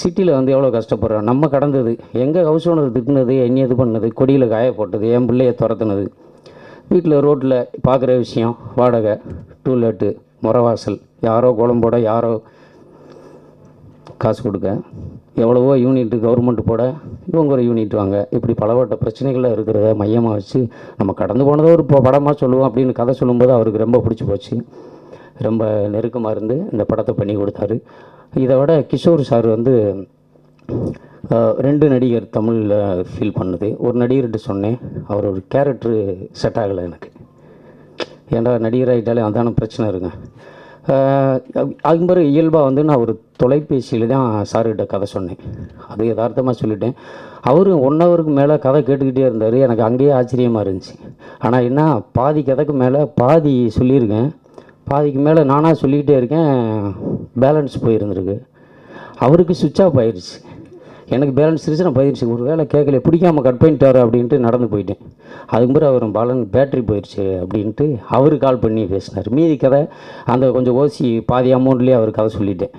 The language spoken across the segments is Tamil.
சிட்டியில் வந்து எவ்வளோ கஷ்டப்படுறோம். நம்ம கடந்தது எங்கே ஹவுஸ் ஓனர் திட்டினது, என்ன இது பண்ணது, கொடியில் காய போட்டது, என் பிள்ளைய துரத்துனது, வீட்டில் ரோட்டில் பார்க்குற விஷயம், வாடகை, டூலெட்டு, முறவாசல், யாரோ குழம்போட யாரோ காசு கொடுக்க, எவ்வளவோ யூனிட்டு கவர்மெண்ட் போட இவங்க ஒரு யூனிட் வாங்க, இப்படி பலவட்ட பிரச்சனைகளில் இருக்கிறத மையமாக வச்சு நம்ம கடந்து போனதை ஒரு படமாக சொல்லுவோம் அப்படின்னு கதை சொல்லும்போது அவருக்கு ரொம்ப பிடிச்சி போச்சு. ரொம்ப நெருக்கமாக இருந்து இந்த படத்தை பண்ணி கொடுத்தாரு. இதை விட கிஷோர் சார் வந்து 2 நடிகர் தமிழில் ஃபீல் பண்ணுது. ஒரு நடிகர்கிட்ட சொன்னேன், அவர் ஒரு கேரக்டரு செட் ஆகலை எனக்கு. ஏன்டா நடிகர் ஆகிட்டாலே அதான பிரச்சனை இருக்குங்க. அது மாதிரி இயல்பாக வந்து நான் ஒரு தொலைபேசியில் தான் சார்கிட்ட கதை சொன்னேன். அது யதார்த்தமாக சொல்லிட்டேன். அவர் 1 ஹவருக்கு மேலே கதை கேட்டுக்கிட்டே இருந்தார். எனக்கு அங்கேயே ஆச்சரியமாக இருந்துச்சு. ஆனால் என்ன, பாதி கதைக்கு மேலே பாதி சொல்லியிருக்கேன், பாதிக்கு மேலே நானாக சொல்லிக்கிட்டே இருக்கேன், பேலன்ஸ் போயிருந்துருக்கு. அவருக்கு சுவிட்ச் ஆஃப் ஆயிடுச்சு, எனக்கு பேலன்ஸ் இருந்துச்சு, நான் போயிடுச்சு. ஒரு வேளை கேட்கல, பிடிக்காமல் கட் பண்ணிட்டாரு அப்படின்ட்டு நடந்து போயிட்டேன். அதுக்கு பிறகு அவர் பேட்ரி போயிடுச்சு அப்படின்ட்டு அவர் கால் பண்ணி பேசினார். மீதி கதை அந்த கொஞ்சம் ஓசி பாதி அமௌண்ட்லேயே அவர் கதை சொல்லிட்டேன்.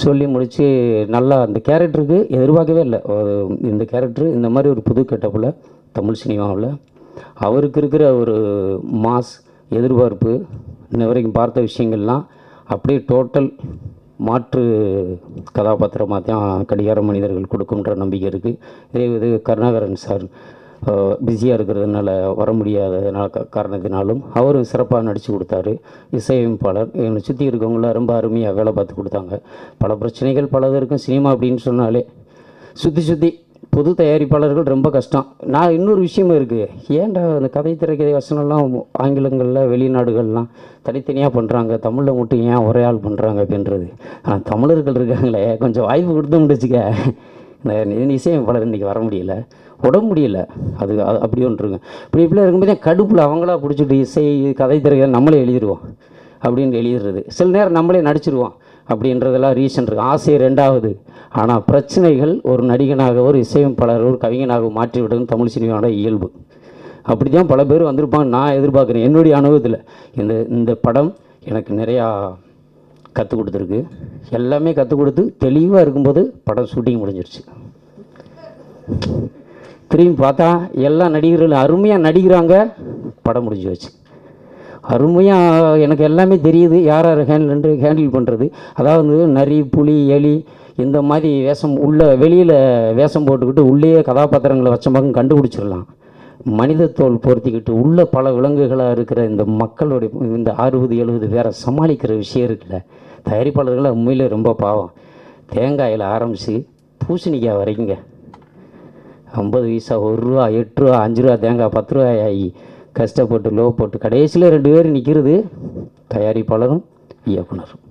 சொல்லி முடித்து நல்லா அந்த கேரக்டருக்கு எதிர்பார்க்கவே இல்லை. இந்த கேரக்டர் இந்த மாதிரி ஒரு புது கெட்டப்பில் தமிழ் சினிமாவில் அவருக்கு இருக்கிற ஒரு மாஸ் எதிர்பார்ப்பு, இன்ன வரைக்கும் பார்த்த விஷயங்கள்லாம் அப்படியே டோட்டல் மாற்று கதாபாத்திரமாக தான் கடிகார மனிதர்கள் கொடுக்கும்ன்ற நம்பிக்கை இருக்குது. இதே இது கருணாகரன் சார் பிஸியாக இருக்கிறதுனால வர முடியாத காரணத்தினாலும் அவரும் சிறப்பாக நடித்து கொடுத்தாரு. இசையமைப்பாளர் என்னை சுற்றி இருக்கவங்களாம் ரொம்ப அருமையாக வேலை பார்த்து கொடுத்தாங்க. பல பிரச்சனைகள் பலது இருக்கும் சினிமா அப்படின்னு சொன்னாலே. சுற்றி புது தயாரிப்பாளர்கள் ரொம்ப கஷ்டம். நான் இன்னொரு விஷயமும் இருக்குது, ஏன்டா அந்த கதை திரைக்கதை வசனம்லாம் ஆங்கிலங்களில் வெளிநாடுகள்லாம் தனித்தனியாக பண்ணுறாங்க, தமிழில் மட்டும் ஏன் ஒரே ஆள் பண்ணுறாங்க அப்படின்றது. ஆனால் தமிழர்கள் இருக்காங்களே, கொஞ்சம் வாய்ப்பு கொடுத்து முடிச்சுக்க. இசையமைப்பாளர் இன்றைக்கி வர முடியல, உடம்பு முடியல, அது அப்படி ஒன்று இருக்குங்க. இப்படிலாம் இருக்கும்போது கடுப்பில் அவங்களா பிடிச்சிட்டு இசை கதை திரைக்கதை நம்மளே எழுதிடுவோம் அப்படின்னு எழுதிடுறது. சில நேரம் நம்மளே நடிச்சிடுவோம் அப்படின்றதெல்லாம் ரீசன் இருக்குது. ஆசை 2வது. ஆனால் பிரச்சனைகள் ஒரு நடிகனாக ஒரு இசையமைப்பாளர் ஒரு கவிஞனாக மாற்றி விடுறது தமிழ் சினிமாவோட இயல்பு. அப்படி தான் பல பேர் வந்திருப்பாங்க நான் எதிர்பார்க்குறேன். என்னுடைய அனுபவத்தில் இந்த படம் எனக்கு நிறையா கற்றுக் கொடுத்துருக்கு. எல்லாமே கற்றுக் கொடுத்து தெளிவாக இருக்கும்போது படம் ஷூட்டிங் முடிஞ்சிருச்சு. திரும்பி பார்த்தா எல்லா நடிகர்களும் அருமையாக நடிக்கிறாங்க, படம் முடிஞ்சு வச்சு. அருமையாக எனக்கு எல்லாமே தெரியுது, யார் யார் ஹேண்டில் பண்ணுறது. அதாவது நரி, புலி, எலி இந்த மாதிரி வேஷம் வெளியில் வேஷம் போட்டுக்கிட்டு உள்ளேயே கதாபாத்திரங்களை வச்ச பக்கம் கண்டுபிடிச்சிடலாம். மனித தோல் பொருத்திக்கிட்டு உள்ள பல விலங்குகளாக இருக்கிற இந்த மக்களுடைய இந்த 60-70 பேரை சமாளிக்கிற விஷயம் இருக்குல்ல, தயாரிப்பாளர்களை உண்மையிலே ரொம்ப பாவம். தேங்காயில் ஆரம்பித்து பூசணிக்காய் வரைக்குங்க 50 பைசா, 1 ரூபா, 8 ரூபா, 5 ரூபா தேங்காய் 10 ரூபாய் ஆகி கஷ்டப்பட்டு லோ போட்டு கடைசியில் 2 பேர் நிற்கிறது, தயாரிப்பாளரும் இயக்குனரும்.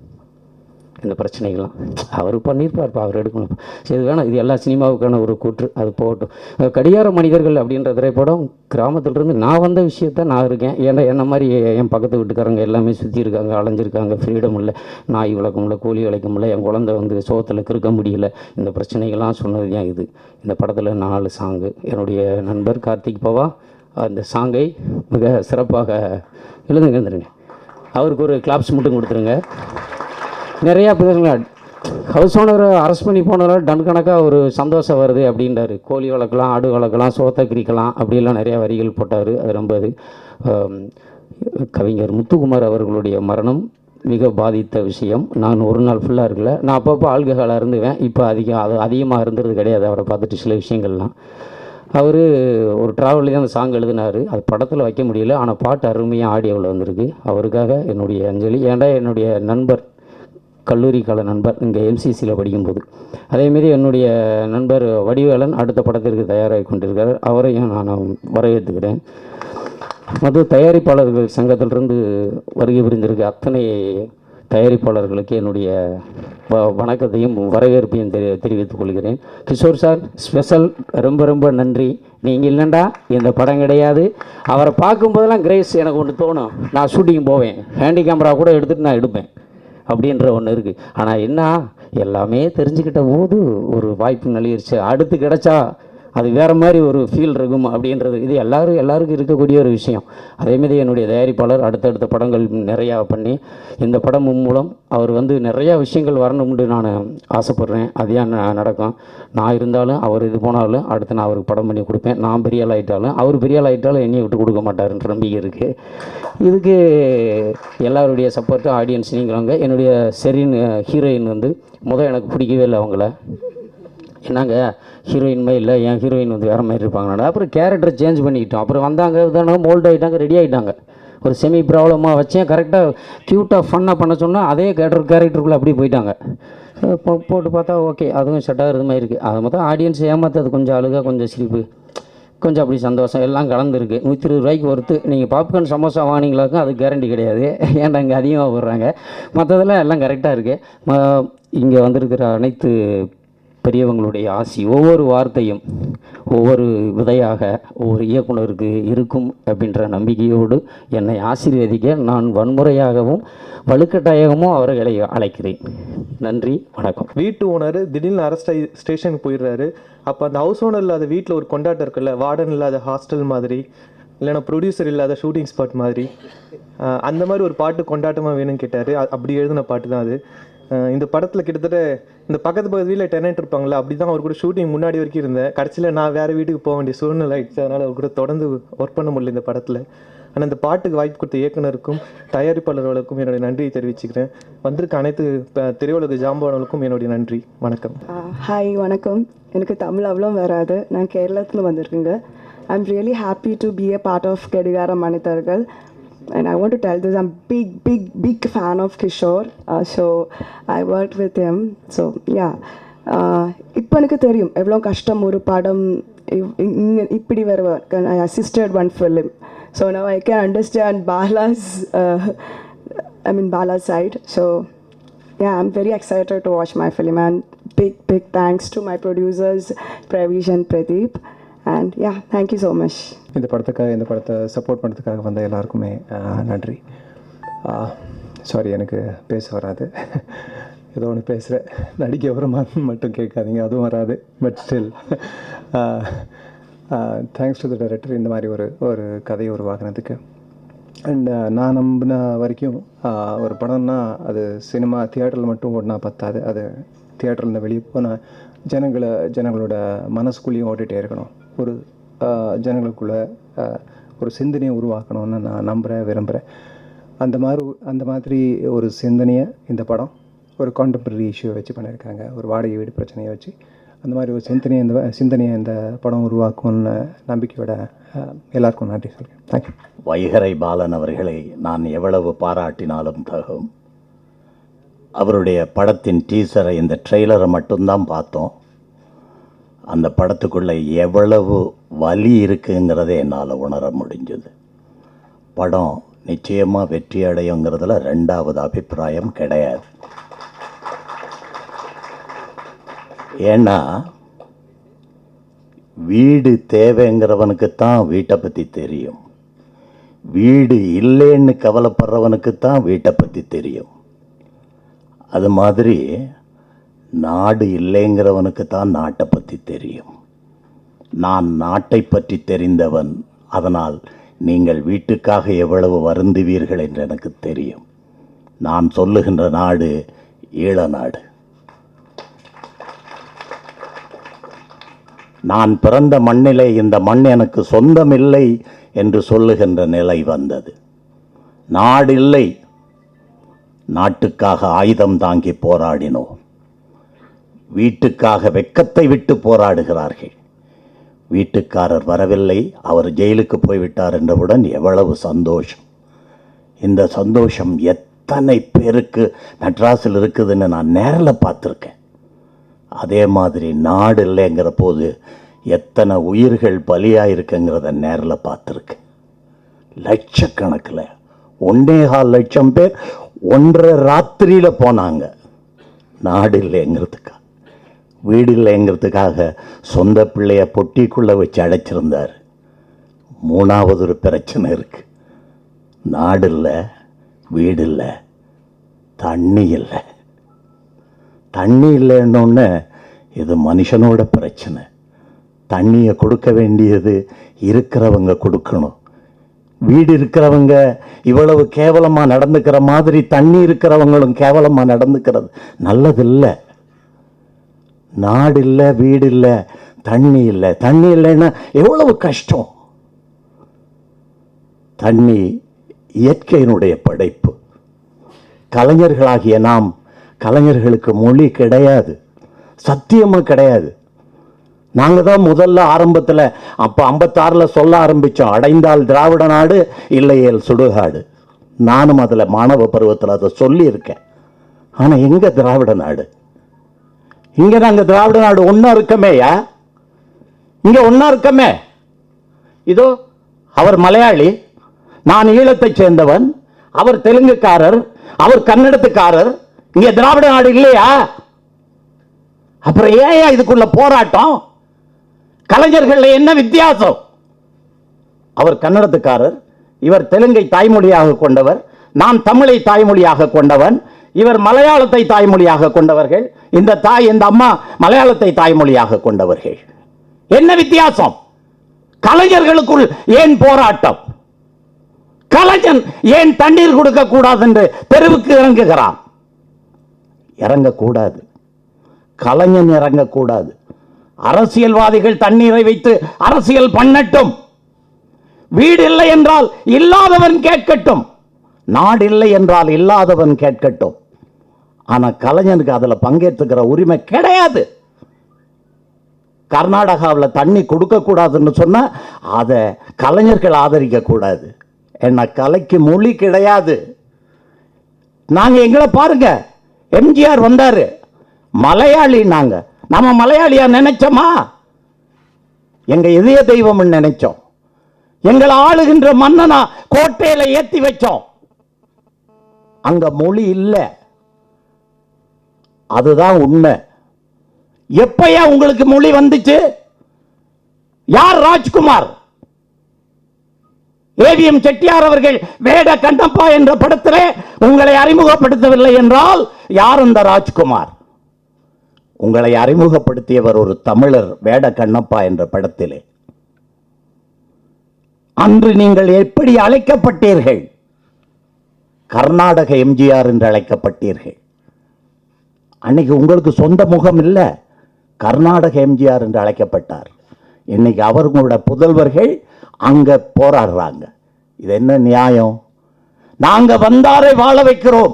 இந்த பிரச்சனைகள்லாம் அவர் பண்ணியிருப்பார்ப்பா, அவர் எடுக்கணும். சரி, இது வேணாம், இது எல்லா சினிமாவுக்கான ஒரு கூற்று, அது போகட்டும். கடிகார மனிதர்கள் அப்படின்ற திரைப்படம் கிராமத்திலிருந்து நான் வந்த விஷயத்த நான் இருக்கேன். ஏன்னா என்ன மாதிரி என் பக்கத்து வீட்டுக்காரங்க எல்லாமே சுற்றி இருக்காங்க, அலைஞ்சிருக்காங்க, ஃப்ரீடம் இல்லை, நாய் வளர்க்க முடியல, கோழி வளர்க்க முடியல, என் குழந்தை வந்து சோகத்தில் கிறுக்க முடியல. இந்த பிரச்சனைகள்லாம் சொன்னது தான் இது. இந்த படத்தில் 4 சாங்கு என்னுடைய நண்பர் கார்த்திக் பவா அந்த சாங்கை மிக சிறப்பாக எழுந்துருங்க. அவருக்கு ஒரு கிளாப்ஸ் மட்டும் கொடுத்துருங்க. நிறையா பேருங்க ஹவுஸ் ஓனரை அரெஸ்ட் பண்ணி போனதால் டன் கணக்காக ஒரு சந்தோஷம் வருது அப்படின்றாரு. கோழி வளர்க்கலாம், ஆடு வளர்க்கலாம், சோத்தை கிரிக்கலாம் அப்படிலாம் நிறையா வரிகள் போட்டார். அது ரொம்ப அது கவிஞர் முத்துக்குமார் அவர்களுடைய மரணம் மிக பாதித்த விஷயம். நான் ஒரு நாள் ஃபுல்லாக இருக்கல, நான் அப்பப்போ ஆல்கஹாலாக இருந்துவேன். இப்போ அதிகமாக இருந்துறது கிடையாது. அவரை பார்த்துட்டு சில விஷயங்கள்லாம் அவர் ஒரு ட்ராவல்லே அந்த சாங் எழுதினார். அது படத்தில் வைக்க முடியல, ஆனால் பாட்டு அருமையாக ஆடியோவில் வந்திருக்கு. அவருக்காக என்னுடைய அஞ்சலி. ஏன்டா என்னுடைய நண்பர், கல்லூரி கால நண்பர், இங்கே எம்சிசியில் படிக்கும்போது. அதேமாரி என்னுடைய நண்பர் வடிவேலன் அடுத்த படத்திற்கு தயாராகி கொண்டிருக்கார். அவரையும் நான் வரவேற்றுக்கிறேன். அது தயாரிப்பாளர்கள் சங்கத்திலிருந்து வருகை புரிந்திருக்க அத்தனை தயாரிப்பாளர்களுக்கு என்னுடைய வணக்கத்தையும் வரவேற்பையும் தெரிவித்துக் கொள்கிறேன். கிஷோர் சார் ஸ்பெஷல், ரொம்ப ரொம்ப நன்றி. நீங்கள் இல்லைண்டா இந்த படம் கிடையாது. அவரை பார்க்கும்போதெல்லாம் கிரேஸ் எனக்கு ஒன்று தோணும், நான் ஷூட்டிங் போவேன், ஹேண்டி கேமரா கூட எடுத்துகிட்டு நான் எடுப்பேன் அப்படின்ற ஒன்று இருக்குது. ஆனால் என்ன, எல்லாமே தெரிஞ்சுக்கிட்ட போது ஒரு வாய்ப்பு நலியிருச்சு. அடுத்து கிடச்சா அது வேறு மாதிரி ஒரு ஃபீல் இருக்கும் அப்படின்றது இது எல்லாருக்கும் இருக்கக்கூடிய ஒரு விஷயம். அதேமாதிரி என்னுடைய தயாரிப்பாளர் அடுத்தடுத்த படங்கள் நிறையா பண்ணி இந்த படம் மூலம் அவர் நிறையா விஷயங்கள் வரணும்னு நான் ஆசைப்பட்றேன். அதே நடக்கும். நான் இருந்தாலும் அவர் இது போனாலும் அடுத்து நான் அவருக்கு படம் பண்ணி கொடுப்பேன். நான் பெரிய ஆள் ஆகிட்டாலும் அவர் பெரிய ஆள் ஆகிட்டாலும் என்னையை விட்டு கொடுக்க மாட்டாருன்ற நம்பிக்கை இருக்குது. இதுக்கு எல்லாருடைய சப்போர்ட்டு ஆடியன்ஸ் நீங்களுங்க. என்னுடைய செரின் ஹீரோயின் எனக்கு பிடிக்கவே இல்லை. அவங்கள என்னங்க ஹீரோயின் மாதிரி இல்லை, என் ஹீரோயின் வேறு மாதிரி இருப்பாங்கண்ணா. அப்புறம் கேரக்டரை சேஞ்ச் பண்ணிக்கிட்டோம். அப்புறம் வந்தாங்க மோல்ட் ஆகிட்டாங்க, ரெடி ஆகிட்டாங்க. ஒரு செமி ப்ராப்ளமாக வச்சேன், கரெக்டாக க்யூட்டாக ஃபன்னாக பண்ண சொன்னால் அதே கேரக்டருக்குள்ளே அப்படியே போயிட்டாங்க. போட்டு பார்த்தா ஓகே, அதுவும் செட் ஆகிறது மாதிரி இருக்குது. அது மொத்தம் ஆடியன்ஸ் ஏமாற்றது கொஞ்சம் அழுக, கொஞ்சம் சிரிப்பு, கொஞ்சம் அப்படி சந்தோஷம் எல்லாம் கலந்துருக்கு. 120 ரூபாய்க்கு ஒருத்து. நீங்கள் பாப்கார்ன் சமோசா வாங்கினீங்களாக்கும் அது கேரண்டி கிடையாது. ஏன்டா இங்கே அதிகமாக போடுறாங்க. மற்றதெல்லாம் எல்லாம் கரெக்டாக இருக்குது. இங்கே வந்திருக்கிற அனைத்து பெரியவங்களுடைய ஆசி, ஒவ்வொரு வார்த்தையும் ஒவ்வொரு விதையாக ஒவ்வொரு இயக்குனருக்கு இருக்கும் அப்படின்ற நம்பிக்கையோடு என்னை ஆசீர்வதிக்க நான் வன்முறையாகவும் வலுக்கட்டாயமும் அவர்களை அழைக்கிறேன். நன்றி, வணக்கம். வீட்டு ஓனர் திடீர்னு அரெஸ்ட் ஆகி ஸ்டேஷனுக்கு போயிடுறாரு. அப்போ அந்த ஹவுஸ் ஓனர் இல்லாத வீட்டில் ஒரு கொண்டாட்டம் இருக்குல்ல, வார்டன் இல்லாத ஹாஸ்டல் மாதிரி, இல்லைன்னா ப்ரொடியூசர் இல்லாத ஷூட்டிங் ஸ்பாட் மாதிரி, அந்த மாதிரி ஒரு பாட்டு கொண்டாட்டமாக வேணும்னு கேட்டார். அப்படி எழுதின பாட்டு தான் அது. இந்த படத்தில் கிட்டத்தட்ட இந்த பக்கத்து பகுதியில் டெனன்ட் இருப்பாங்களா, அப்படி தான் அவர் கூட ஷூட்டிங் முன்னாடி வரைக்கும் இருந்தேன். கடைசியில் நான் வேறு வீட்டுக்கு போக வேண்டிய சூழ்நிலை ஆகிடுச்சு. அதனால் அவர் கூட தொடர்ந்து ஒர்க் பண்ண முடியல இந்த படத்தில். ஆனால் இந்த பாட்டுக்கு வாய்ப்பு கொடுத்த இயக்குனருக்கும் தயாரிப்பாளர்களுக்கும் என்னுடைய நன்றியை தெரிவிச்சுக்கிறேன். வந்திருக்க அனைத்து திரையுலக ஜாம்பவான்களுக்கும் என்னுடைய நன்றி. வணக்கம். ஹாய், வணக்கம். எனக்கு தமிழ் அவ்வளோ வராது. நான் கேரளத்துலேருந்து வந்திருக்கேங்க. I am really happy to be a part of கடிகார மனிதர்கள். And I want to tell this, I'm big fan of Kishore. So I worked with him. So yeah. இப்போ எனக்கு தெரியும் எவ்வளோ கஷ்டம் ஒரு படம் இப்படி வருவ. I assisted one film. So now I can understand Bala's side. So yeah, I'm very excited to watch my film. And big thanks to my producers, Pravish and Pradeep. And yeah, thank you so much. இந்த படத்தை சப்போர்ட் பண்ணுறதுக்காக வந்த எல்லாருக்குமே நன்றி. சாரி, எனக்கு பேச வராது. ஏதோ ஒன்று பேசுகிறேன், நடிக்க வருமானு மட்டும் கேட்காதீங்க, அதுவும் வராது. But still thanks to the director இந்த மாதிரி ஒரு கதையை உருவாக்குனதுக்கு. அண்ட் நான் நம்பின வரைக்கும் ஒரு படம்னா அது சினிமா தியேட்டரில் மட்டும் ஓடினா பத்தாது. அது தியேட்டர்லேருந்து வெளியே போனால் ஜனங்களோட மனசுக்குள்ளேயும் ஓடிட்டே இருக்கணும். ஒரு ஜனங்களுக்குள்ள ஒரு சிந்தனையை உருவாக்கணும்னு நான் விரும்புகிறேன். அந்த மாதிரி ஒரு சிந்தனையை இந்த படம் ஒரு கான்டெம்பரரி இஷ்யூவை வச்சு பண்ணியிருக்காங்க. ஒரு வாடகை வீடு பிரச்சனையை வச்சு அந்த மாதிரி ஒரு சிந்தனையை இந்த படம் உருவாக்கும்னு நம்பிக்கையோட எல்லாருக்கும் நன்றி சொல்கிறேன். தேங்க்யூ. வைகரை பாலன் அவர்களை நான் எவ்வளவு பாராட்டினாலும் தகும். அவருடைய படத்தின் டீசரை, இந்த ட்ரெய்லரை மட்டும்தான் பார்த்தோம். அந்த படத்துக்குள்ளே எவ்வளவு வலி இருக்குங்கிறத என்னால் உணர முடிஞ்சது. படம் நிச்சயமாக வெற்றி அடையுங்கிறதுல ரெண்டாவது அபிப்பிராயம் கிடையாது. ஏன்னா வீடு தேவைங்கிறவனுக்குத்தான் வீட்டை பற்றி தெரியும். வீடு இல்லைன்னு கவலைப்படுறவனுக்குத்தான் வீட்டை பற்றி தெரியும். அது மாதிரி நாடு இல்லைங்கிறவனுக்கு தான் நாட்டை பற்றி தெரியும். நான் நாட்டை பற்றி தெரிந்தவன். அதனால் நீங்கள் வீட்டுக்காக எவ்வளவு வருந்துவீர்கள் என்று எனக்கு தெரியும். நான் சொல்லுகின்ற நாடு ஈழ நாடு. நான் பிறந்த மண்ணிலே இந்த மண் எனக்கு சொந்தமில்லை என்று சொல்லுகின்ற நிலை வந்தது. நாடில்லை, நாட்டுக்காக ஆயுதம் தாங்கி போராடினோம். வீட்டுக்காக வெக்கத்தை விட்டு போராடுகிறார்கள். வீட்டுக்காரர் வரவில்லை, அவர் ஜெயிலுக்கு போய்விட்டார் என்றவுடன் எவ்வளவு சந்தோஷம். இந்த சந்தோஷம் எத்தனை பேருக்கு மெட்ராஸில் இருக்குதுன்னு நான் நேரில் பார்த்துருக்கேன். அதே மாதிரி நாடு இல்லைங்கிற போது எத்தனை உயிர்கள் பலியாக இருக்குங்கிறத நேரில் பார்த்துருக்கேன். லட்சக்கணக்கில் 1.25 லட்சம் பேர் 1.5 ராத்திரியில் போனாங்க. நாடு இல்லைங்கிறதுக்காக, வீடு இல்லைங்கிறதுக்காக சொந்த பிள்ளைய பொட்டிக்குள்ளே வச்சு அடைச்சிருந்தார். மூணாவது ஒரு பிரச்சனை இருக்குது. நாடு இல்லை, வீடு இல்லை, தண்ணி இல்லை. தண்ணி இல்லைன்னொன்னே இது மனுஷனோட பிரச்சனை. தண்ணியை கொடுக்க வேண்டியது இருக்கிறவங்க கொடுக்கணும். வீடு இருக்கிறவங்க இவ்வளவு கேவலமாக நடந்துக்கிற மாதிரி தண்ணி இருக்கிறவங்களும் கேவலமாக நடந்துக்கிறது நல்லதில்லை. நாடு இல்லை, வீடு இல்லை, தண்ணி இல்லை. தண்ணி இல்லைன்னா எவ்வளவு கஷ்டம். தண்ணி இயற்கையினுடைய படைப்பு. கலைஞர்களாகிய நாம், கலைஞர்களுக்கு மொழி கிடையாது, சத்தியமும் கிடையாது. நாங்கள் தான் முதல்ல ஆரம்பத்தில் அப்போ 56 சொல்ல ஆரம்பித்தோம், அடைந்தால் திராவிட நாடு, இல்லையேல் சுடுகாடு. நானும் அதில் மாணவ பருவத்தில் அதை சொல்லியிருக்கேன். ஆனால் எங்கே திராவிட நாடு? இங்கே நாங்கள் திராவிட நாடு ஒன்றா இருக்கமேயா, இங்கே ஒன்றா இருக்கமே. இதோ அவர் மலையாளி, நான் ஈழத்தைச் சேர்ந்தவன், அவர் தெலுங்குக்காரர், அவர் கன்னடத்துக்காரர். இங்கே திராவிட நாடு இல்லையா? அப்புறம் ஏன் இதுக்குள்ள போராட்டம்? கலைஞர்கள் என்ன வித்தியாசம்? அவர் கன்னடத்துக்காரர், இவர் தெலுங்கை தாய்மொழியாக கொண்டவர், நான் தமிழை தாய்மொழியாக கொண்டவன், இவர் மலையாளத்தை தாய்மொழியாக கொண்டவர்கள், இந்த அம்மா மலையாளத்தை தாய்மொழியாக கொண்டவர்கள். என்ன வித்தியாசம்? கலைஞர்களுக்குள் ஏன் போராட்டம்? கலைஞன் ஏன் தண்ணீர் கொடுக்க கூடாது என்று தெருவுக்கு இறங்குகிறான்? இறங்கக்கூடாது. கலைஞன் இறங்கக்கூடாது. அரசியல்வாதிகள் தண்ணீரை வைத்து அரசியல் பண்ணட்டும். வீடு இல்லை என்றால் இல்லாதவன் கேட்கட்டும், நாடு இல்லை என்றால் இல்லாதவன் கேட்கட்டும். ஆனா கலைஞனுக்கு அதுல பங்கேற்றுக்கிற உரிமை கிடையாது. கர்நாடகாவில் தண்ணி கொடுக்க கூடாதுன்னு சொன்னா அதை கலைஞர்கள் ஆதரிக்க கூடாது. என்ன, கலைக்கு மொழி கிடையாது. நாங்க எங்களை பாருங்க, எம்ஜிஆர் வந்தாரு, மலையாளி. நாங்க நம்ம மலையாளியா நினைச்சோமா? எங்க இதய தெய்வம் நினைச்சோம். எங்களை ஆளுகின்ற மன்னனா கோட்டையில ஏத்தி வச்சோம். அங்க மொழி இல்லை, அதுதான் உண்மை. எப்பயா உங்களுக்கு மொழி வந்துச்சு? யார் ராஜ்குமார்? ஏவிஎம் செட்டியார் அவர்கள் வேட கண்ணப்பா என்ற படத்திலே உங்களை அறிமுகப்படுத்தவில்லை என்றால் யார் அந்த ராஜ்குமார்? உங்களை அறிமுகப்படுத்தியவர் ஒரு தமிழர், வேட கண்ணப்பா என்ற படத்திலே. அன்று நீங்கள் எப்படி அழைக்கப்பட்டீர்கள்? கர்நாடக எம்ஜிஆர் என்று அழைக்கப்பட்டீர்கள். அன்னைக்கு உங்களுக்கு சொந்த முகம் இல்லை, கர்நாடக எம்ஜிஆர் என்று அழைக்கப்பட்டார். இன்னைக்கு அவர்களோட புதல்வர்கள் அங்க போராடுறாங்க. இது என்ன நியாயம்? நாங்க வந்தாரை வாழ வைக்கிறோம்.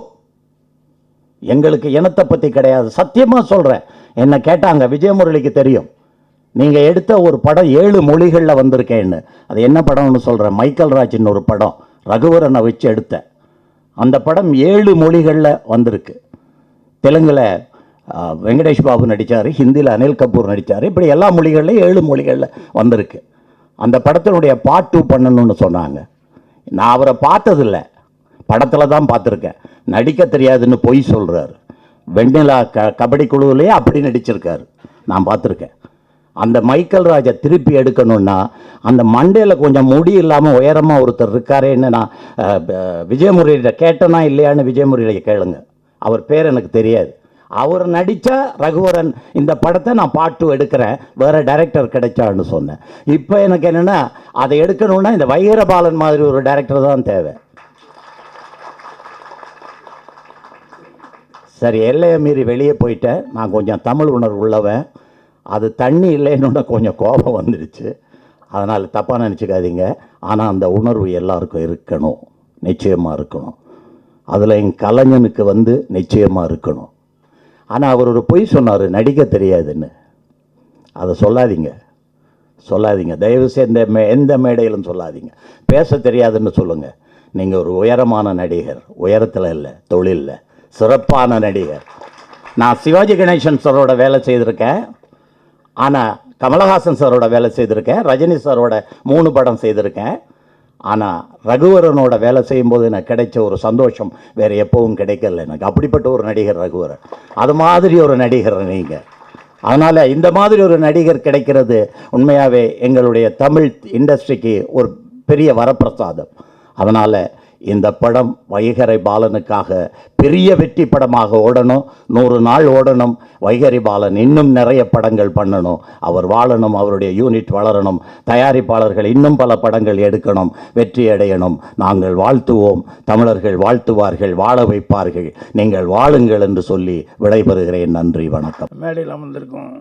எங்களுக்கு இனத்தை பத்தி கிடையாது. சத்தியமா சொல்றேன். என்ன கேட்டாங்க, விஜயமுரளிக்கு தெரியும், நீங்க எடுத்த ஒரு படம் 7 மொழிகளில் வந்திருக்கேன்னு. அது என்ன படம்னு சொல்றேன். மைக்கேல் ராஜின் ஒரு படம், ரகுவரனை வச்சு எடுத்த அந்த படம் 7 மொழிகளில் வந்திருக்கு. தெலுங்குல வெங்கடேஷ் பாபு நடித்தார், ஹிந்தியில் அனில் கபூர் நடித்தார். இப்படி எல்லா மொழிகள்லையும் 7 மொழிகளில் வந்திருக்கு. அந்த படத்தினுடைய பார்ட் 2 பண்ணணும்னு சொன்னாங்க. நான் அவரை பார்த்ததில்லை, படத்தில் தான் பார்த்துருக்கேன். நடிக்க தெரியாதுன்னு பொய் சொல்கிறார். வெண்ணிலா கபடி குழுவிலேயே அப்படி நடிச்சிருக்காரு, நான் பார்த்துருக்கேன். அந்த மைக்கேல் ராஜை திருப்பி எடுக்கணும்னா அந்த மண்டையில் கொஞ்சம் முடி இல்லாமல் உயரமாக ஒருத்தர் இருக்காரேன்னு நான் விஜயமுரளியிட்ட கேட்டனா இல்லையான்னு விஜயமுரளியை கேளுங்க. அவர் பேர் எனக்கு தெரியாது. அவர் நடித்த ரகுவரன் இந்த படத்தை நான் பார்ட் 2 எடுக்கிறேன், வேற டைரக்டர் கிடைச்சான்னு சொன்னேன். இப்போ எனக்கு என்னென்னா, அதை எடுக்கணும்னா இந்த வைரபாலன் மாதிரி ஒரு டைரக்டர் தான் தேவை. சரி, எல்லையை மீறி வெளியே போயிட்டேன். நான் கொஞ்சம் தமிழ் உணர்வு உள்ளவன். அது தண்ணி இல்லைன்னு கொஞ்சம் கோபம் வந்துடுச்சு. அதனால் தப்பாக நினச்சிக்காதீங்க. ஆனால் அந்த உணர்வு எல்லாருக்கும் இருக்கணும், நிச்சயமாக இருக்கணும். அதில் என் கலைஞனுக்கு நிச்சயமாக இருக்கணும். ஆனால் அவர் ஒரு பொய் சொன்னார், நடிக்க தெரியாதுன்னு. அதை சொல்லாதீங்க தயவு செய்து எந்த மேடையிலும் சொல்லாதீங்க. பேச தெரியாதுன்னு சொல்லுங்கள். நீங்கள் ஒரு உயரமான நடிகர், உயரத்தில் இல்லை, தொழிலில் சிறப்பான நடிகர். நான் சிவாஜி கணேசன் சாரோட வேலை செய்திருக்கேன், ஆனால் கமலஹாசன் சாரோட வேலை செய்திருக்கேன், ரஜினி சாரோட 3 படம் செய்திருக்கேன். ஆனால் ரகுவரனோட வேலை செய்யும்போது எனக்கு கிடைச்ச ஒரு சந்தோஷம் வேறு எப்பவும் கிடைக்கல எனக்கு. அப்படிப்பட்ட ஒரு நடிகர் ரகுவரன். அது மாதிரி ஒரு நடிகர் நீங்கள். அதனால் இந்த மாதிரி ஒரு நடிகர் கிடைக்கிறது உண்மையாகவே எங்களுடைய தமிழ் இண்டஸ்ட்ரிக்கு ஒரு பெரிய வரப்பிரசாதம். அதனால் இந்த படம் வைகறை பாலனுக்காக பெரிய வெற்றி படமாக ஓடணும், 100 நாள் ஓடணும். வைகறை பாலன் இன்னும் நிறைய படங்கள் பண்ணணும், அவர் வாழணும், அவருடைய யூனிட் வளரணும், தயாரிப்பாளர்கள் இன்னும் பல படங்கள் எடுக்கணும், வெற்றி அடையணும். நாங்கள் வாழ்த்துவோம், தமிழர்கள் வாழ்த்துவார்கள், வாழ வைப்பார்கள். நீங்கள் வாழுங்கள் என்று சொல்லி விடைபெறுகிறேன். நன்றி, வணக்கம். மேடையில் அமர்ந்திருக்கும்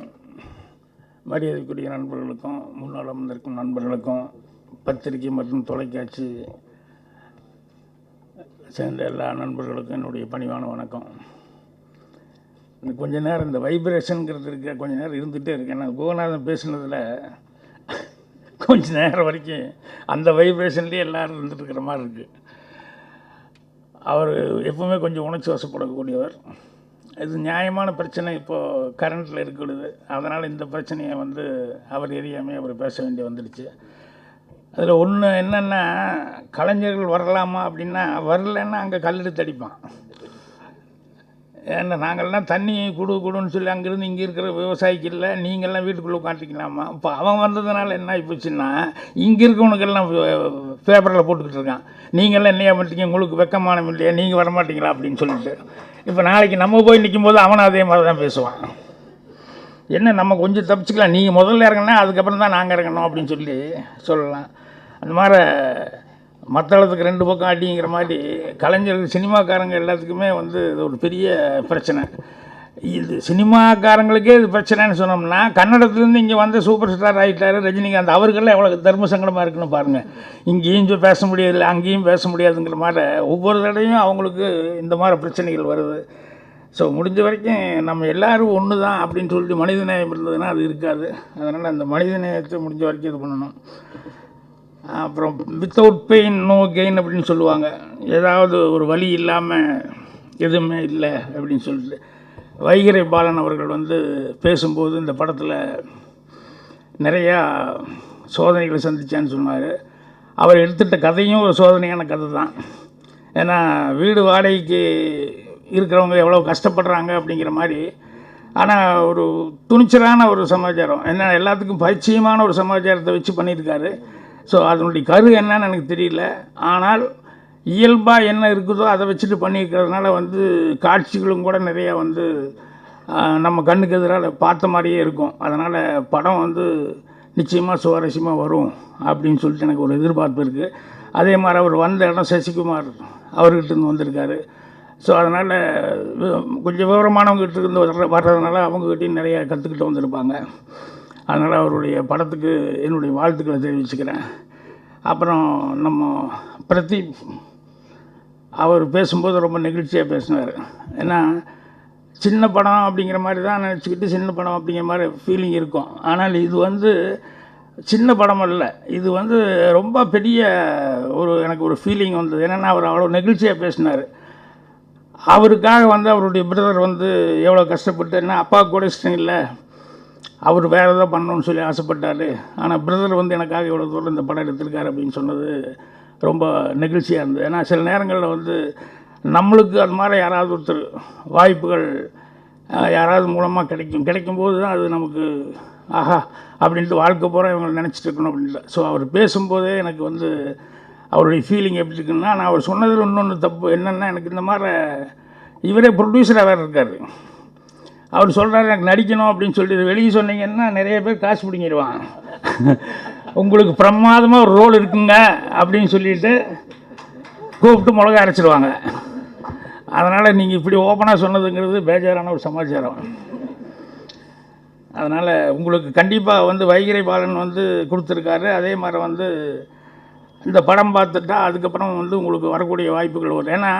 மரியாதைக்குரிய நண்பர்களுக்கும், முன்னால் அமர்ந்திருக்கும் நண்பர்களுக்கும், பத்திரிகை மற்றும் தொலைக்காட்சி சேர்ந்த எல்லா நண்பர்களுக்கும் என்னுடைய பணிவான வணக்கம். இந்த கொஞ்ச நேரம் இந்த வைப்ரேஷனுங்கிறது இருக்க கொஞ்ச நேரம் இருந்துகிட்டே இருக்கேன். நான் கோகநாதன் பேசுனதில் கொஞ்ச நேரம் வரைக்கும் அந்த வைப்ரேஷன்லேயே எல்லோரும் இருந்துட்டு இருக்கிற மாதிரி இருக்குது. அவர் எப்பவுமே கொஞ்சம் உணர்ச்சி வசப்படக்கூடியவர். இது நியாயமான பிரச்சனை இப்போது கரண்ட்டில் இருக்கிறது. அதனால் இந்த பிரச்சனையை வந்து அவர் எரியாமல் அவர் பேச வேண்டி வந்துடுச்சு. அதில் ஒன்று என்னென்னா, கலைஞர்கள் வரலாமா அப்படின்னா, வரலன்னா அங்கே கல்லெடுத்து அடிப்பான். ஏன்னா நாங்கள்லாம் தண்ணி கொடுன்னு சொல்லி அங்கேருந்து இங்கே இருக்கிற விவசாயிக்கு இல்லை, நீங்கள்லாம் வீட்டுக்குள்ளே உட்காந்துக்கலாமா. இப்போ அவன் வந்ததுனால என்ன ஆகிப்போச்சுன்னா, இங்கே இருக்கவனுக்கெல்லாம் பேப்பரில் போட்டுக்கிட்டு இருக்கான், நீங்கள்லாம் என்னையா பண்ணிட்டீங்க, உங்களுக்கு வெக்கமானம் இல்லையா, நீங்கள் வரமாட்டீங்களா அப்படின்னு சொல்லிட்டு. இப்போ நாளைக்கு நம்ம போய் நிற்கும்போது அவனை அதே மாதிரி தான் பேசுவான். என்ன நம்ம கொஞ்சம் தப்பிச்சுக்கலாம், நீங்கள் முதல்ல இறங்கினா அதுக்கப்புறம் தான் நாங்கள் இறங்கணும் அப்படின்னு சொல்லலாம். அந்த மாதிரி மத்தளத்துக்கு 2 பக்கம் அடிங்கிற மாதிரி கலைஞர்கள் சினிமாக்காரங்க எல்லாத்துக்குமே வந்து இது ஒரு பெரிய பிரச்சனை. இது சினிமாக்காரங்களுக்கே இது பிரச்சனைன்னு சொன்னோம்னா, கன்னடத்துலேருந்து இங்கே வந்து சூப்பர் ஸ்டார் ஆகிட்டார் ரஜினிகாந்த், அவருக்கெல்லாம் எவ்வளோ தர்ம சங்கடமாக இருக்குன்னு பாருங்கள். இங்கேயும் பேச முடியல, அங்கேயும் பேச முடியாதுங்கிற மாதிரி ஒவ்வொரு தடவையும் அவங்களுக்கு இந்த மாதிரி பிரச்சனைகள் வருது. ஸோ முடிஞ்ச வரைக்கும் நம்ம எல்லோரும் ஒன்று தான் அப்படின்னு சொல்லிட்டு மனிதநேயம் இருந்ததுன்னா அது இருக்காது. அதனால் அந்த மனிதநேயத்தை முடிஞ்ச வரைக்கும் இது பண்ணணும். அப்புறம் வித்தவுட் பெயின் நோ கெயின் அப்படின்னு சொல்லுவாங்க. ஏதாவது ஒரு வலி இல்லாமல் எதுவுமே இல்லை அப்படின்னு சொல்லிட்டு வைகறை பாலன் அவர்கள் வந்து பேசும்போது இந்த படத்தில் நிறையா சோதனைகளை சந்தித்தான்னு சொன்னார். அவர் எடுத்துகிட்ட கதையும் ஒரு சோதனையான கதை தான். ஏன்னா வீடு வாடகைக்கு இருக்கிறவங்க எவ்வளோ கஷ்டப்படுறாங்க அப்படிங்கிற மாதிரி. ஆனால் ஒரு துணிச்சலான ஒரு சமாச்சாரம், ஏன்னா எல்லாத்துக்கும் பரிச்சயமான ஒரு சமாச்சாரத்தை வச்சு பண்ணியிருக்காரு. ஸோ அதனுடைய கரு என்னன்னு எனக்கு தெரியல, ஆனால் இயல்பாக என்ன இருக்குதோ அதை வச்சுட்டு பண்ணியிருக்கிறதுனால வந்து காட்சிகளும் கூட நிறையா வந்து நம்ம கண்ணுக்கு எதிராக பார்த்த மாதிரியே இருக்கும். அதனால் படம் வந்து நிச்சயமாக சுவாரஸ்யமாக வரும் அப்படின்னு சொல்லிட்டு எனக்கு ஒரு எதிர்பார்ப்பு இருக்குது. அதே மாதிரி அவர் வந்த இடம் சசிகுமார் அவர்கிட்ட வந்திருக்காரு. ஸோ அதனால் கொஞ்சம் விவரமானவங்ககிட்ட இருந்து வர்றதுனால அவங்ககிட்டையும் நிறையா கற்றுக்கிட்டு வந்திருப்பாங்க. அதனால் அவருடைய படத்துக்கு என்னுடைய வாழ்த்துக்களை தெரிவிச்சுக்கிறேன். அப்புறம் நம்ம பிரதீப் அவர் பேசும்போது ரொம்ப நெகிழ்ச்சியாக பேசினார். ஏன்னா சின்ன படம் அப்படிங்கிற மாதிரி தான் நினச்சிக்கிட்டு சின்ன படம் அப்படிங்கிற மாதிரி ஃபீலிங் இருக்கும். ஆனால் இது வந்து சின்ன படம் அல்ல, இது வந்து ரொம்ப பெரிய எனக்கு ஒரு ஃபீலிங் வந்தது. ஏன்னா அவர் அவ்வளோ நெகிழ்ச்சியாக பேசினார். அவருக்காக வந்து அவருடைய பிரதர் வந்து எவ்வளோ கஷ்டப்பட்டு, என்ன அப்பா கூட இஷ்டம் இல்லை, அவர் வேறு எதாவது பண்ணணும்னு சொல்லி ஆசைப்பட்டார். ஆனால் பிரதர் வந்து எனக்காக இவ்வளோ தூரம் இந்த படம் எடுத்திருக்காரு அப்படின்னு சொன்னது ரொம்ப நெகிழ்ச்சியாக இருந்தது. ஏன்னா சில நேரங்களில் வந்து நம்மளுக்கு அது மாதிரி யாராவது ஒருத்தர் வாய்ப்புகள் யாராவது மூலமாக கிடைக்கும்போது தான் அது நமக்கு ஆஹா அப்படின்ட்டு வாழ்க்கை பூரா இவங்களை நினச்சிட்டு இருக்கணும் அப்படின்ட்டு. ஸோ அவர் பேசும்போதே எனக்கு வந்து அவருடைய ஃபீலிங் எப்படி இருக்குன்னா, நான் அவர் சொன்னதில் இன்னொன்று தப்பு என்னென்னா, எனக்கு இந்த மாதிரி இவரே ப்ரொடியூசராக வேறு இருக்கார். அவர் சொல்கிறாரு எனக்கு நடிக்கணும் அப்படின்னு சொல்லிட்டு வெளியே சொன்னீங்கன்னா நிறைய பேர் காசு பிடிங்கிடுவான், உங்களுக்கு பிரமாதமாக ஒரு ரோல் இருக்குங்க அப்படின்னு சொல்லிட்டு கூப்பிட்டு மிளகா அரைச்சிடுவாங்க. அதனால் நீங்கள் இப்படி ஓப்பனாக சொன்னதுங்கிறது பேஜாரான ஒரு சமாச்சாரம். அதனால் உங்களுக்கு கண்டிப்பாக வந்து வைகறை பாலன் வந்து கொடுத்துருக்காரு. அதே மாதிரி வந்து இந்த படம் பார்த்துட்டா அதுக்கப்புறம் வந்து உங்களுக்கு வரக்கூடிய வாய்ப்புகள் வரும். ஏன்னா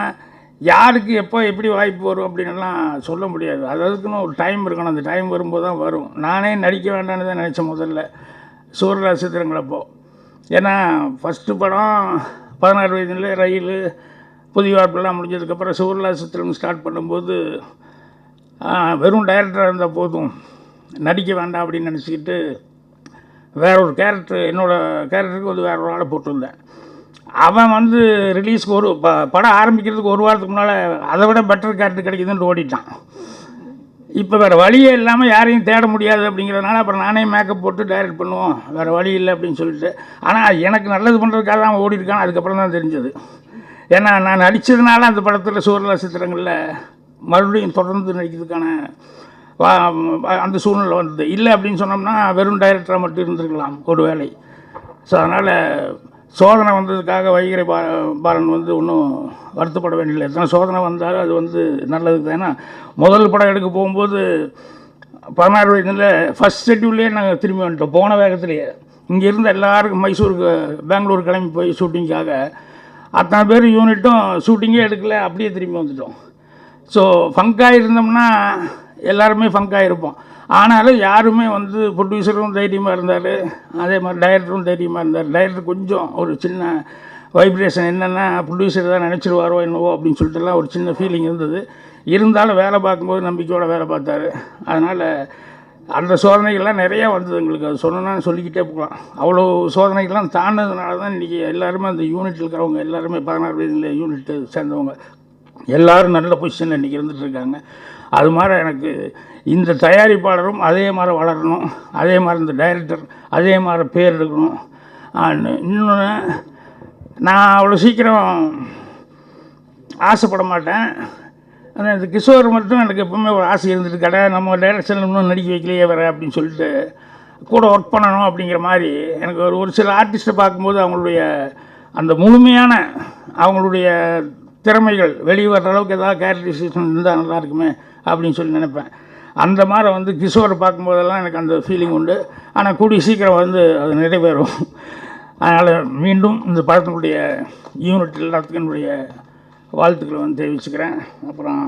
யாருக்கு எப்போ எப்படி வாய்ப்பு வரும் அப்படின்லாம் சொல்ல முடியாது. அதுக்குன்னு ஒரு டைம் இருக்கணும். அந்த டைம் வரும்போது தான் வரும். நானே நடிக்க வேண்டான்னு தான் நினச்சேன் முதல்ல சூரராஜ் சித்திரங்களப்போ. ஏன்னா ஃபஸ்ட்டு படம் 16 வயதுல ரயில் புதிய வாய்ப்பெல்லாம் முடிஞ்சதுக்கப்புறம் சூரராஜ் சித்திரம் ஸ்டார்ட் பண்ணும்போது வெறும் டைரக்டராக இருந்தால் போதும், நடிக்க வேண்டாம் அப்படின்னு நினச்சிக்கிட்டு வேற ஒரு கேரக்டர், என்னோடய கேரக்டருக்கு வந்து வேறு ஒரு ஆளை போட்டிருந்தேன். அவன் வந்து ரிலீஸ்க்கு படம் ஆரம்பிக்கிறதுக்கு ஒரு வாரத்துக்கு முன்னால் அதை விட பெட்டர் கேரக்டர் கிடைக்குதுன்னு ஓடிட்டான். இப்போ வேறு வழியே இல்லாமல் யாரையும் தேட முடியாது அப்படிங்கிறதுனால அப்புறம் நானே மேக்கப் போட்டு டைரக்ட் பண்ணுவோம், வேறு வழி இல்லை அப்படின்னு சொல்லிட்டு. ஆனால் எனக்கு நல்லது பண்ணுறதுக்காக தான் அவன் ஓடி இருக்கான். அதுக்கப்புறம் தான் தெரிஞ்சது. ஏன்னா நான் நடித்ததுனால அந்த படத்தில் சூரலா சித்திரங்களில் மறுபடியும் தொடர்ந்து நடிக்கிறதுக்கான அந்த சூழ்நிலை வந்தது. இல்லை அப்படின்னு சொன்னோம்னா வெறும் டைரக்டராக மட்டும் இருந்திருக்கலாம் ஒரு வேளை. ஸோ அதனால் சோதனை வந்ததுக்காக வைகரை பாலன் வந்து ஒன்றும் வருத்தப்பட வேண்டியதில்லை. எத்தனை சோதனை வந்தாலும் அது வந்து நல்லது தான். ஏன்னா முதல் படம் எடுக்க போகும்போது 16 வயதில் ஃபஸ்ட் ஷெட்யூல்லே நாங்கள் திரும்பி வந்துட்டோம். போன வேகத்திலேயே இங்கேருந்து எல்லாருக்கும் மைசூருக்கு பெங்களூர் கிளம்பி போய் ஷூட்டிங்காக அத்தனை பேர் யூனிட்டும் ஷூட்டிங்கே எடுக்கல, அப்படியே திரும்பி வந்துட்டோம். ஸோ ஃபங்காக இருந்தோம்னா எல்லாருமே ஃபங்காக இருப்போம். ஆனாலும் யாருமே வந்து ப்ரொடியூசரும் தைரியமாக இருந்தார், அதே மாதிரி டைரக்டரும் தைரியமாக இருந்தார். டைரக்டர் கொஞ்சம் ஒரு சின்ன வைப்ரேஷன் என்னென்னா ப்ரொடியூசர் தான் நினச்சிடுவாரோ என்னவோ அப்படின்னு சொல்லிட்டுலாம் ஒரு சின்ன ஃபீலிங் இருந்தது. இருந்தாலும் வேலை பார்க்கும்போது நம்பிக்கையோடு வேலை பார்த்தாரு. அதனால் அந்த சோதனைகள்லாம் நிறையா வந்தது எங்களுக்கு. அது சொன்னோன்னா சொல்லிக்கிட்டே போகலாம். அவ்வளோ சோதனைகள்லாம் தாண்டதுனால தான் இன்றைக்கி எல்லாருமே அந்த யூனிட்டில் இருக்கிறவங்க எல்லாருமே 16 வயதில் யூனிட்டு சேர்ந்தவங்க எல்லோரும் நல்ல பொசிஷனில் இன்றைக்கி இருந்துகிட்ருக்காங்க. அது மாதிரி எனக்கு இந்த தயாரிப்பாளரும் அதே மாதிரி வளரணும், அதே மாதிரி இந்த டைரக்டர் அதே மாதிரி பேர் எடுக்கணும். இன்னொன்று, நான் அவ்வளோ சீக்கிரம் ஆசைப்பட மாட்டேன். ஆனால் இந்த கிஷோர் மட்டும் எனக்கு எப்பவுமே ஒரு ஆசை இருந்துட்டு, கடை நம்ம டைரக்ஷனில் இன்னும் நடிக்க வைக்கலையே வர அப்படின்னு சொல்லிட்டு கூட ஒர்க் பண்ணணும் அப்படிங்கிற மாதிரி எனக்கு ஒரு சில ஆர்டிஸ்ட்டை பார்க்கும்போது அவங்களுடைய அந்த முழுமையான அவங்களுடைய திறமைகள் வெளியே வர்ற அளவுக்கு ஏதாவது கேரக்டரைசேஷன் இருந்தால் நல்லா இருக்குமே அப்படின்னு சொல்லி நினைப்பேன். அந்த மாதிரி வந்து கிஷோரை பார்க்கும்போதெல்லாம் எனக்கு அந்த ஃபீலிங் உண்டு. ஆனால் கூடிய சீக்கிரம் வந்து அது நிறைவேறும். அதனால் மீண்டும் இந்த படத்தினுடைய யூனிட் எல்லாத்துக்கும் என்னுடைய வாழ்த்துக்களை வந்து தெரிவிச்சுக்கிறேன். அப்புறம்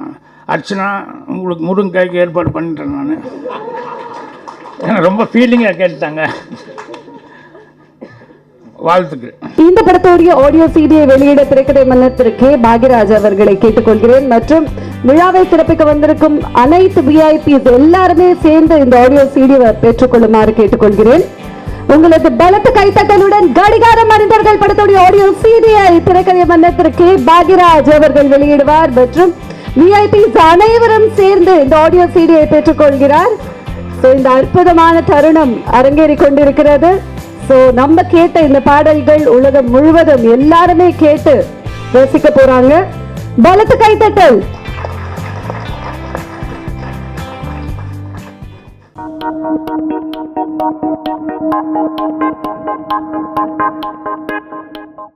அர்ச்சனா, உங்களுக்கு முருங்கைக்காய்க்கு ஏற்பாடு பண்ணிட்டேன் நான். ஏன்னா ரொம்ப ஃபீலிங்காக கேட்டுட்டாங்க. வாழ்த்துக்கள். இந்த படத்தோடைய ஆடியோ சிடியை வெளியிட திரைக்கதை மன்னர் திரு கே பாக்யராஜ் அவர்களை கேட்டுக்கொள்கிறேன். மற்றும் விழாவை சிறப்பிக்க வந்திருக்கும் அனைத்து விஐபிஸ் எல்லாருமே சேர்ந்து இந்த ஆடியோ சிடியை பெற்றுக்கொள்ளுமாறு கேட்டுக்கொள்கிறேன். உங்களது பலத்த கைத்தட்டலுடன் கடிகாரம் மனிதர்கள் படத்தோடைய ஆடியோ சிடியை திரைக்கதை மன்னர் திரு கே பாக்யராஜ் அவர்கள் வெளியிடுவார். மற்றும் விஐபிஸ் அனைவரும் சேர்ந்து இந்த ஆடியோ சிடியை பெற்றுக்கொள்கிறார். இந்த அற்புதமான தருணம் அரங்கேறி கொண்டிருக்கிறது. நம்ம கேட்ட இந்த பாடல்கள் உலகம் முழுவதும் எல்லாருமே கேட்டு ரசிக்க போறாங்க. பலத்த கைத்தட்டல்.